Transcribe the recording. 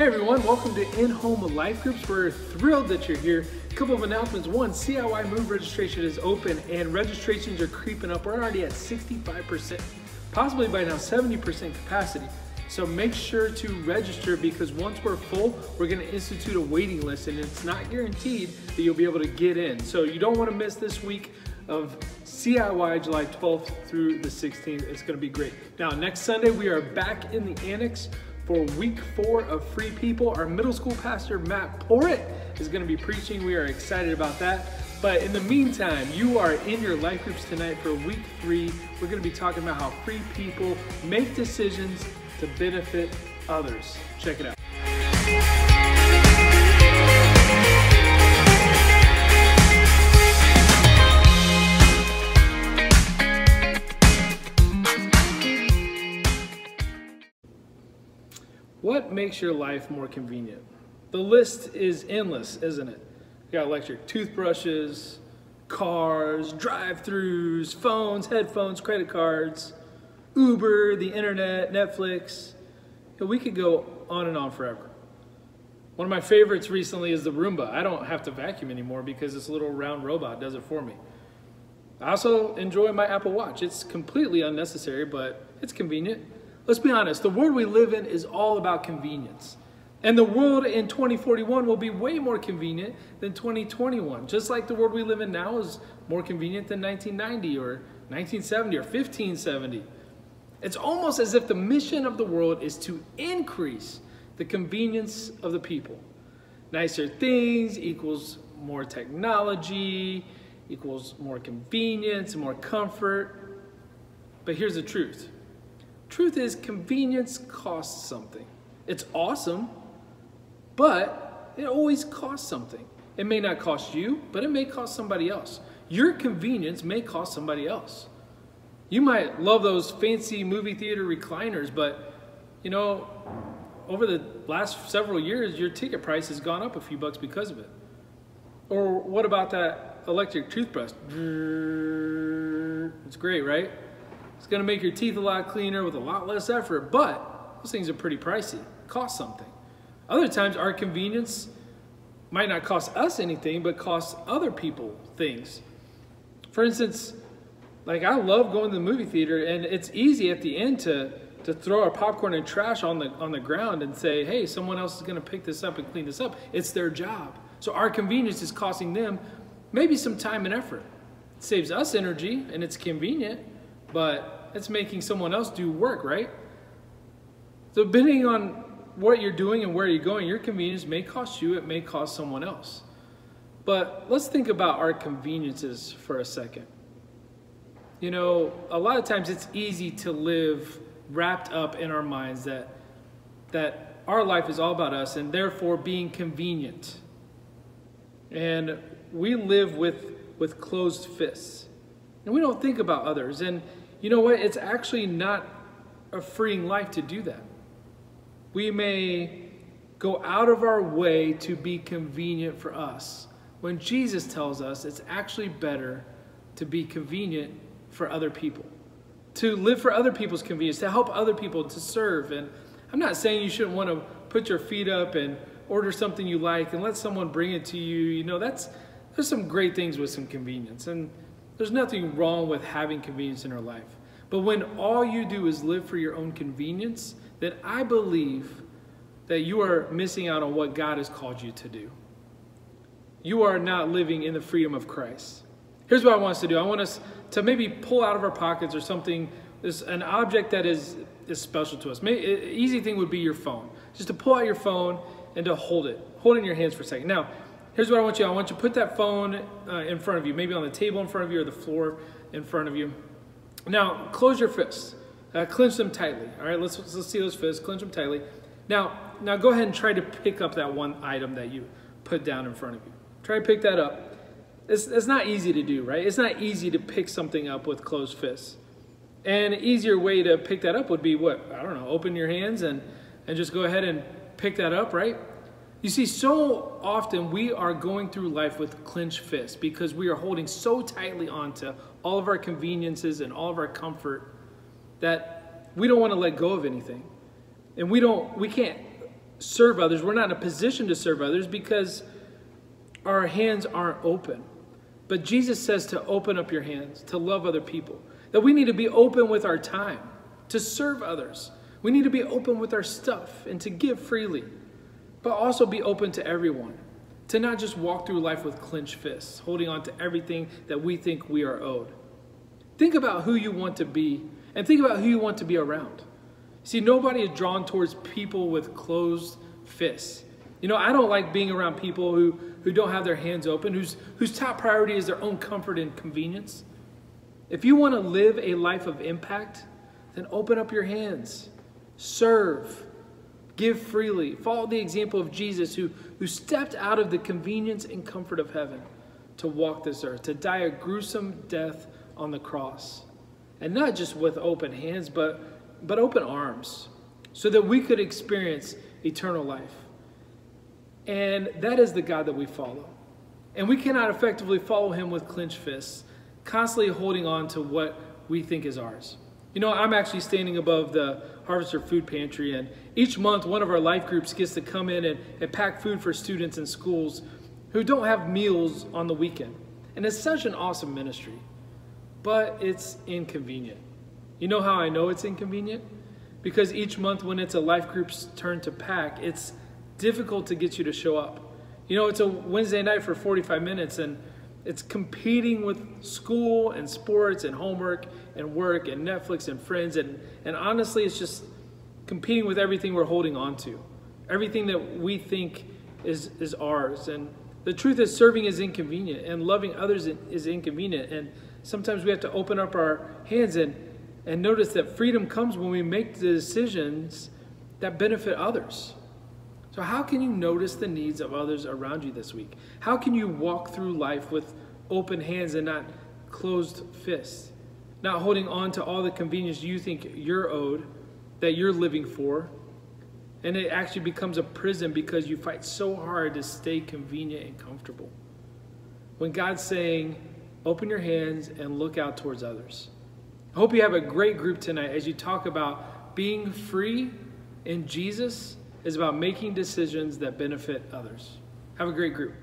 Hey everyone, welcome to In-Home Life Groups. We're thrilled that you're here. A couple of announcements. One, CIY Move registration is open and registrations are creeping up. We're already at 65%, possibly by now 70% capacity. So make sure to register because once we're full, we're going to institute a waiting list and it's not guaranteed that you'll be able to get in. So you don't want to miss this week of CIY July 12th through the 16th. It's going to be great. Now, next Sunday, we are back in the annex for week 4 of Free People. Our middle school pastor, Matt Porritt, is going to be preaching. We are excited about that. But in the meantime, you are in your life groups tonight for week 3. We're going to be talking about how free people make decisions to benefit others. Check it out. What makes your life more convenient? The list is endless, isn't it? You got electric toothbrushes, cars, drive-thrus, phones, headphones, credit cards, Uber, the internet, Netflix. We could go on and on forever. One of my favorites recently is the Roomba. I don't have to vacuum anymore because this little round robot does it for me. I also enjoy my Apple Watch. It's completely unnecessary, but it's convenient. Let's be honest, the world we live in is all about convenience. And the world in 2041 will be way more convenient than 2021. Just like the world we live in now is more convenient than 1990 or 1970 or 1570. It's almost as if the mission of the world is to increase the convenience of the people. Nicer things equals more technology, equals more convenience, more comfort. But here's the truth. Truth is, convenience costs something. It's awesome, but it always costs something. It may not cost you, but it may cost somebody else. Your convenience may cost somebody else. You might love those fancy movie theater recliners, but you know, over the last several years, your ticket price has gone up a few bucks because of it. Or what about that electric toothbrush? It's great, right? It's gonna make your teeth a lot cleaner with a lot less effort, but those things are pretty pricey, cost something. Other times our convenience might not cost us anything, but cost other people things. For instance, like I love going to the movie theater and it's easy at the end to throw our popcorn and trash on the ground and say, hey, someone else is gonna pick this up and clean this up. It's their job. So our convenience is costing them maybe some time and effort. It saves us energy and it's convenient, but it's making someone else do work, right? So depending on what you're doing and where you're going, your convenience may cost you, it may cost someone else. But let's think about our conveniences for a second. You know, a lot of times it's easy to live wrapped up in our minds that our life is all about us and therefore being convenient. And we live with closed fists. And we don't think about others. And you know what? It's actually not a freeing life to do that. We may go out of our way to be convenient for us, when Jesus tells us it's actually better to be convenient for other people, to live for other people's convenience, to help other people, to serve. And I'm not saying you shouldn't want to put your feet up and order something you like and let someone bring it to you. You know, there's some great things with some convenience. And there's nothing wrong with having convenience in our life. But when all you do is live for your own convenience, then I believe that you are missing out on what God has called you to do. You are not living in the freedom of Christ. Here's what I want us to do. I want us to maybe pull out of our pockets or something, an object that is special to us. Maybe an easy thing would be your phone. Just to pull out your phone and to hold it in your hands for a second. Now, here's what I want you to put that phone in front of you, maybe on the table in front of you or the floor in front of you. Now, close your fists. Clench them tightly. All right, let's see those fists. Clench them tightly. Now go ahead and try to pick up that one item that you put down in front of you. Try to pick that up. It's not easy to do, right? It's not easy to pick something up with closed fists. And an easier way to pick that up would be what? I don't know, open your hands and just go ahead and pick that up, right? You see, so often we are going through life with clenched fists because we are holding so tightly onto all of our conveniences and all of our comfort that we don't want to let go of anything. And we can't serve others. We're not in a position to serve others because our hands aren't open. But Jesus says to open up your hands, to love other people. That we need to be open with our time, to serve others. We need to be open with our stuff and to give freely. But also be open to everyone. To not just walk through life with clenched fists, holding on to everything that we think we are owed. Think about who you want to be, and think about who you want to be around. See, nobody is drawn towards people with closed fists. You know, I don't like being around people who don't have their hands open, whose top priority is their own comfort and convenience. If you want to live a life of impact, then open up your hands. Serve. Give freely. Follow the example of Jesus who stepped out of the convenience and comfort of heaven to walk this earth, to die a gruesome death on the cross. And not just with open hands, but open arms, so that we could experience eternal life. And that is the God that we follow. And we cannot effectively follow him with clenched fists, constantly holding on to what we think is ours. You know, I'm actually standing above the Harvester Food Pantry, and each month one of our life groups gets to come in and pack food for students in schools who don't have meals on the weekend. And it's such an awesome ministry, but it's inconvenient. You know how I know it's inconvenient? Because each month when it's a life group's turn to pack, it's difficult to get you to show up. You know, it's a Wednesday night for 45 minutes, and it's competing with school and sports and homework and work and Netflix and friends. And honestly, it's just competing with everything we're holding on to. Everything that we think is ours. And the truth is, serving is inconvenient, and loving others is inconvenient. And sometimes we have to open up our hands and notice that freedom comes when we make the decisions that benefit others. So how can you notice the needs of others around you this week? How can you walk through life with open hands and not closed fists? Not holding on to all the convenience you think you're owed, that you're living for, and it actually becomes a prison because you fight so hard to stay convenient and comfortable. When God's saying, open your hands and look out towards others. I hope you have a great group tonight as you talk about being free in Jesus is about making decisions that benefit others. Have a great group.